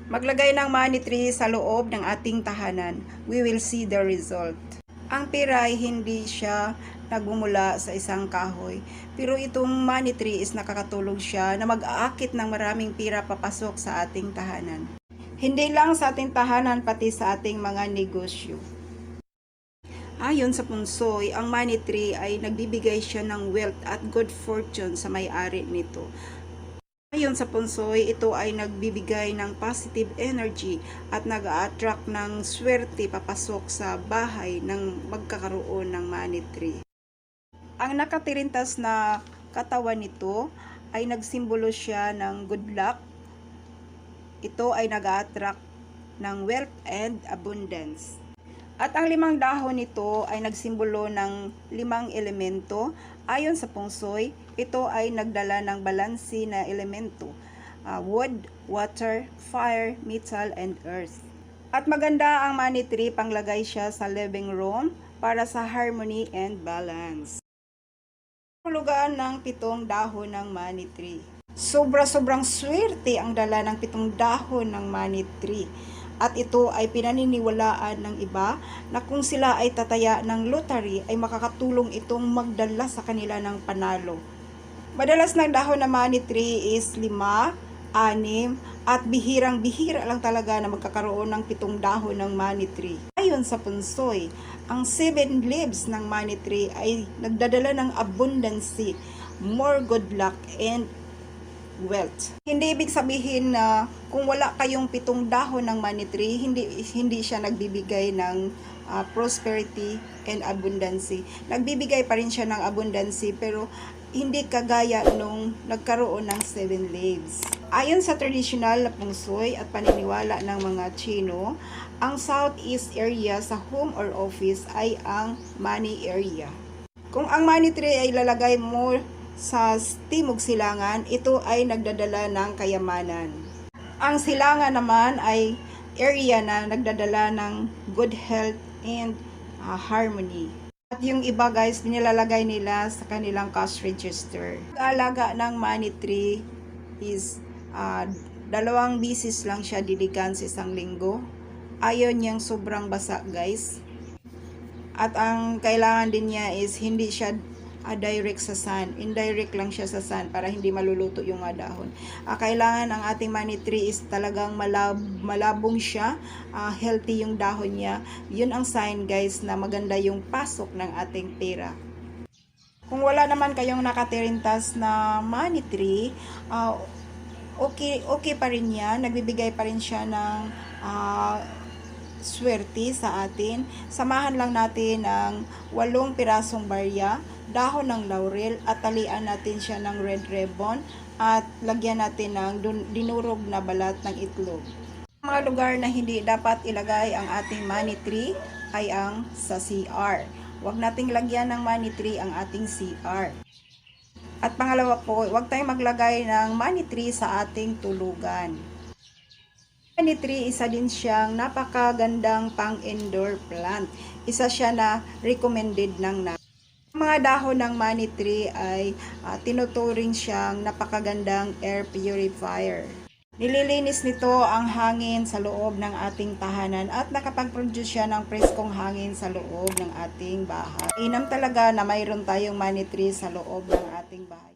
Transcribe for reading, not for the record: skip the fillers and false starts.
Maglagay ng money tree sa loob ng ating tahanan. We will see the result. Ang pera ay hindi siya nagmumula sa isang kahoy. Pero itong money tree is nakakatulong siya na mag-aakit ng maraming pera papasok sa ating tahanan. Hindi lang sa ating tahanan, pati sa ating mga negosyo. Ayon sa punsoy, ang money tree ay nagbibigay siya ng wealth at good fortune sa may-ari nito. Ayon sa punsoy, ito ay nagbibigay ng positive energy at nag-a-attract ng swerte papasok sa bahay ng magkakaroon ng money tree. Ang nakatirintas na katawan nito ay nagsimbolo siya ng good luck. Ito ay nag-a-attract ng wealth and abundance. At ang 5 dahon nito ay nagsimbolo ng 5 elemento. Ayon sa pungsoy, ito ay nagdala ng balanse na elemento. Wood, water, fire, metal, and earth. At maganda ang money tree, panglagay siya sa living room para sa harmony and balance. Hulugan ng 7 dahon ng money tree. Sobrang swerte ang dala ng 7 dahon ng money tree. At ito ay pinaniniwalaan ng iba na kung sila ay tataya ng lottery ay makakatulong itong magdala sa kanila ng panalo. Madalas ng dahon na money tree is 5, 6 at bihirang-bihira lang talaga na magkakaroon ng 7 dahon ng money tree. Ayon sa punsoy, ang 7 leaves ng money tree ay nagdadala ng abundance, more good luck, and wealth. Hindi ibig sabihin na kung wala kayong 7 dahon ng money tree, hindi siya nagbibigay ng prosperity and abundance. Nagbibigay pa rin siya ng abundance pero hindi kagaya nung nagkaroon ng 7 leaves. Ayon sa traditional na pungsoy at paniniwala ng mga Chino, ang southeast area sa home or office ay ang money area. Kung ang money tree ay lalagay mo sa timog silangan, ito ay nagdadala ng kayamanan. Ang silangan naman ay area na nagdadala ng good health and harmony. At yung iba guys, nilalagay nila sa kanilang cash register. Alaga ng money tree is 2 bisis lang siya diligan sa isang linggo. Ayaw niyang sobrang basa guys. At ang kailangan din niya is hindi siya direct sa sun. Indirect lang siya sa sun para hindi maluluto yung dahon. Kailangan ang ating money tree is talagang malabong siya, healthy yung dahon niya. Yun ang sign guys na maganda yung pasok ng ating pera. Kung wala naman kayong nakatirintas na money tree, okay pa rin yan. Nagbibigay pa rin siya ng swerte sa atin. Samahan lang natin ang 8 pirasong barya, dahon ng laurel at talian natin siya ng red ribbon at lagyan natin ng dinurog na balat ng itlog. Mga lugar na hindi dapat ilagay ang ating money tree ay ang sa CR. Huwag nating lagyan ng money tree ang ating CR. At pangalawa po, huwag tayong maglagay ng money tree sa ating tulugan. Money tree, isa din siyang napakagandang pang-indoor plant. Isa siya na recommended ng mga dahon ng money tree ay tinuturing siyang napakagandang air purifier. Nililinis nito ang hangin sa loob ng ating tahanan at nakapag-produce siya ng preskong hangin sa loob ng ating bahay. Inam talaga na mayroon tayong money tree sa loob ng ating bahay.